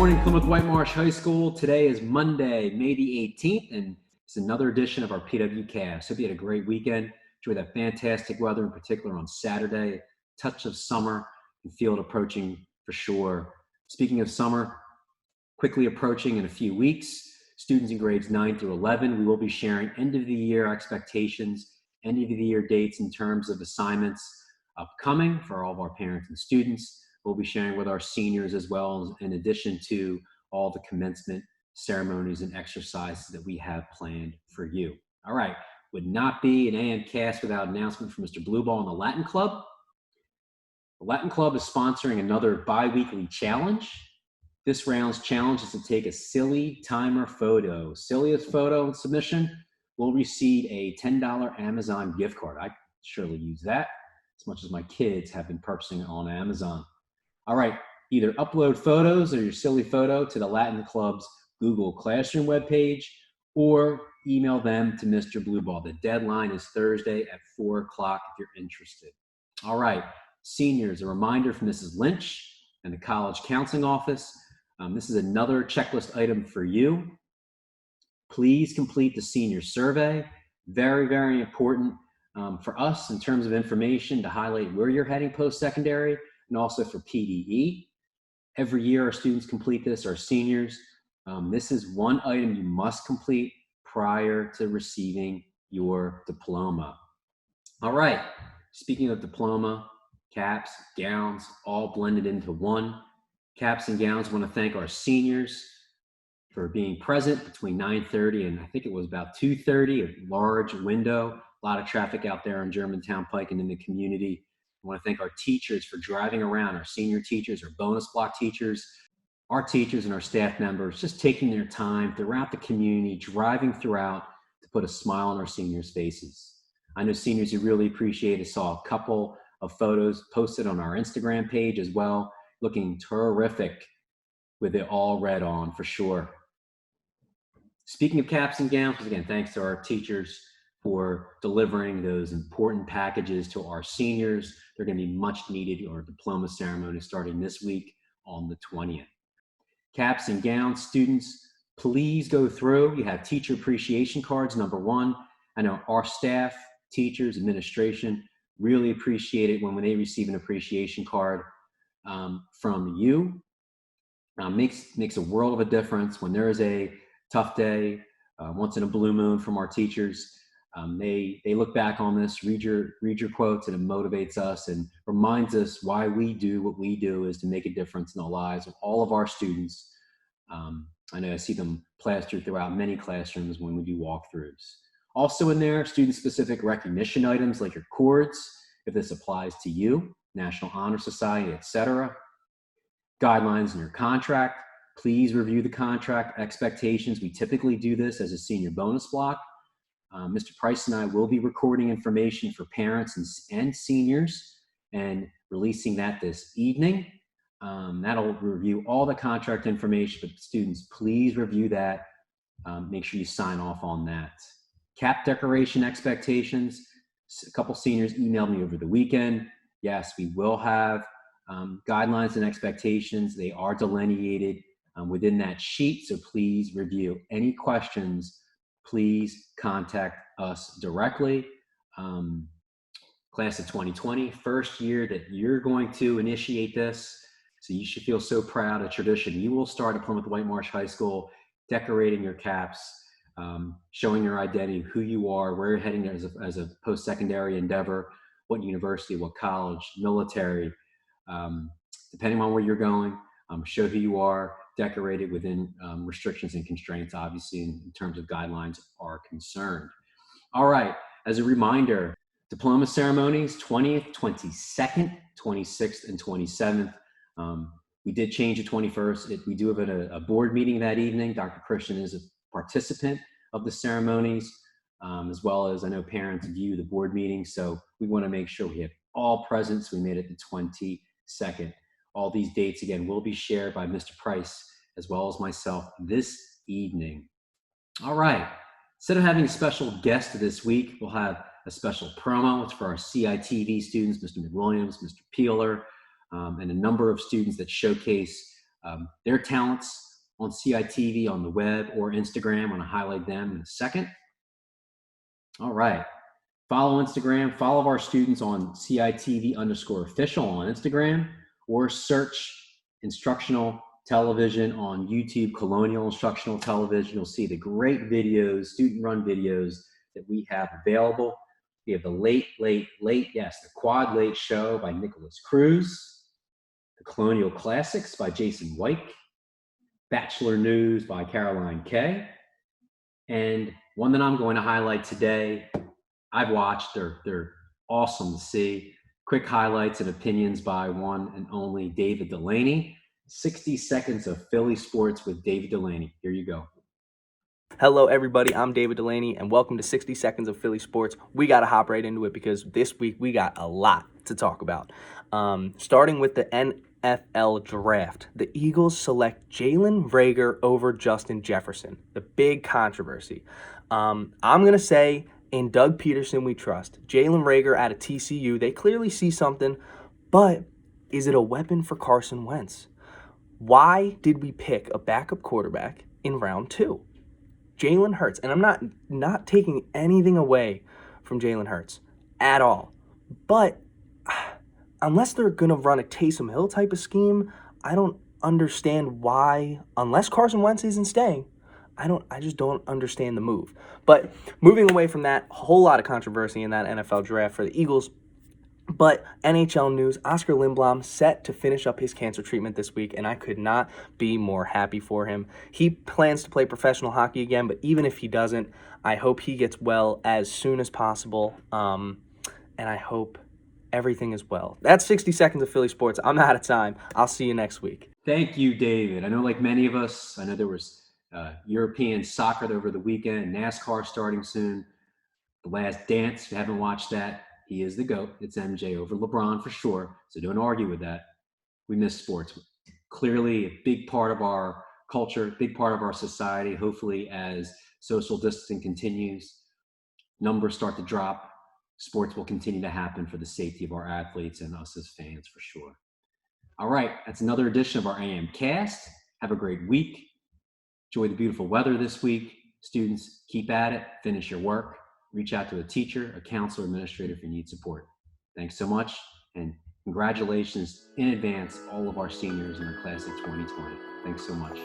morning, Plymouth Whitemarsh High School. Today is Monday, May the 18th, and it's another edition of our PWcast. Hope you had a great weekend. Enjoy that fantastic weather, in particular on Saturday. Touch of summer, and feel it approaching for sure. Speaking of summer, quickly approaching in a few weeks, students in grades 9 through 11, we will be sharing end of the year expectations, end of the year dates in terms of assignments upcoming for all of our parents and students. We'll be sharing with our seniors as well, in addition to all the commencement ceremonies and exercises that we have planned for you. All right, would not be an AM cast without an announcement from Mr. Blueball and the Latin Club. The Latin Club is sponsoring another bi-weekly challenge. This round's challenge is to take a silly timer photo. Silliest photo and submission will receive a $10 Amazon gift card. I surely use that, as much as my kids have been purchasing it on Amazon. All right, either upload photos or your silly photo to the Latin Club's Google Classroom webpage or email them to Mr. Blueball. The deadline is Thursday at 4 o'clock if you're interested. All right, seniors, a reminder from Mrs. Lynch and the College Counseling Office. This is another checklist item for you. Please complete the senior survey. Very, very important for us in terms of information to highlight where you're heading post-secondary, and also for PDE. Every year our students complete this, our seniors. This is one item you must complete prior to receiving your diploma. All right, speaking of diploma, caps, gowns, all blended into one. Caps and gowns, I want to thank our seniors for being present between 9:30 and I think it was about 2:30, a large window, a lot of traffic out there on Germantown Pike and in the community. I want to thank our teachers for driving around, our senior teachers, our bonus block teachers, our teachers and our staff members, just taking their time throughout the community, driving throughout to put a smile on our seniors' faces. I know seniors who really appreciate it. Saw a couple of photos posted on our Instagram page as well, looking terrific with it all red on for sure. Speaking of caps and gowns, again, thanks to our teachers for delivering those important packages to our seniors. They're going to be much needed. Our diploma ceremony starting this week on the 20th. Caps and gowns, students, please go through. You have teacher appreciation cards, number one. I know our staff, teachers, administration really appreciate it when they receive an appreciation card from you. Makes a world of a difference when there is a tough day, once in a blue moon from our teachers. They look back on this, read your quotes, and it motivates us and reminds us why we do what we do is to make a difference in the lives of all of our students. I know I see them plastered throughout many classrooms when we do walkthroughs. Also in there, student-specific recognition items like your cords, if this applies to you, National Honor Society, etc. Guidelines in your contract. Please review the contract expectations. We typically do this as a senior bonus block. Mr. Price and I will be recording information for parents and seniors and releasing that this evening. That'll review all the contract information, but students, please review that. Make sure you sign off on that. Cap decoration expectations. A couple seniors emailed me over the weekend. Yes, we will have guidelines and expectations. They are delineated within that sheet, so please review. Any questions, please contact us directly. Class of 2020, first year that you're going to initiate this, so you should feel so proud. A tradition. You will start at Plymouth Whitemarsh High School, decorating your caps, showing your identity, who you are, where you're heading as a post-secondary endeavor, what university, what college, military, depending on where you're going. Show who you are, decorated within restrictions and constraints, obviously, in terms of guidelines are concerned. All right, as a reminder, diploma ceremonies, 20th, 22nd, 26th, and 27th. We did change the 21st. We do have a board meeting that evening. Dr. Christian is a participant of the ceremonies, as well as I know parents view the board meeting, so we want to make sure we have all present, so we made it the 22nd. All these dates, again, will be shared by Mr. Price as well as myself this evening. All right, instead of having a special guest this week, we'll have a special promo. It's for our CITV students, Mr. McWilliams, Mr. Peeler, and a number of students that showcase their talents on CITV on the web or Instagram. I'm going to highlight them in a second. All right. Follow Instagram, follow our students on CITV_official on Instagram, or search instructional television on YouTube, Colonial Instructional Television. You'll see the great videos, student-run videos that we have available. We have the Late, yes, the Quad Late Show by Nicholas Cruz, the Colonial Classics by Jason White, Bachelor News by Caroline Kay, and one that I'm going to highlight today, I've watched, they're awesome to see. Quick highlights and opinions by one and only David Delaney. 60 Seconds of Philly Sports with David Delaney. Here you go. Hello, everybody. I'm David Delaney, and welcome to 60 Seconds of Philly Sports. We got to hop right into it because this week we got a lot to talk about. Starting with the NFL draft, the Eagles select Jalen Reagor over Justin Jefferson. The big controversy. I'm going to say in Doug Peterson we trust. Jalen Reagor out of TCU, they clearly see something, but is it a weapon for Carson Wentz? Why did we pick a backup quarterback in round 2? Jalen Hurts, and I'm not taking anything away from Jalen Hurts at all, but unless they're going to run a Taysom Hill type of scheme, I don't understand why, unless Carson Wentz isn't staying, I just don't understand the move. But moving away from that, a whole lot of controversy in that NFL draft for the Eagles. But NHL news, Oscar Lindblom set to finish up his cancer treatment this week, and I could not be more happy for him. He plans to play professional hockey again, but even if he doesn't, I hope he gets well as soon as possible, and I hope everything is well. That's 60 Seconds of Philly Sports. I'm out of time. I'll see you next week. Thank you, David. I know like many of us, I know there was European soccer over the weekend, NASCAR starting soon. The Last Dance, if you haven't watched that, he is the GOAT. It's MJ over LeBron for sure. So don't argue with that. We miss sports. Clearly a big part of our culture, big part of our society. Hopefully as social distancing continues, numbers start to drop, sports will continue to happen for the safety of our athletes and us as fans for sure. All right, that's another edition of our AM Cast. Have a great week. Enjoy the beautiful weather this week. Students, keep at it, finish your work. Reach out to a teacher, a counselor, administrator if you need support. Thanks so much, and congratulations in advance, all of our seniors in our class of 2020. Thanks so much.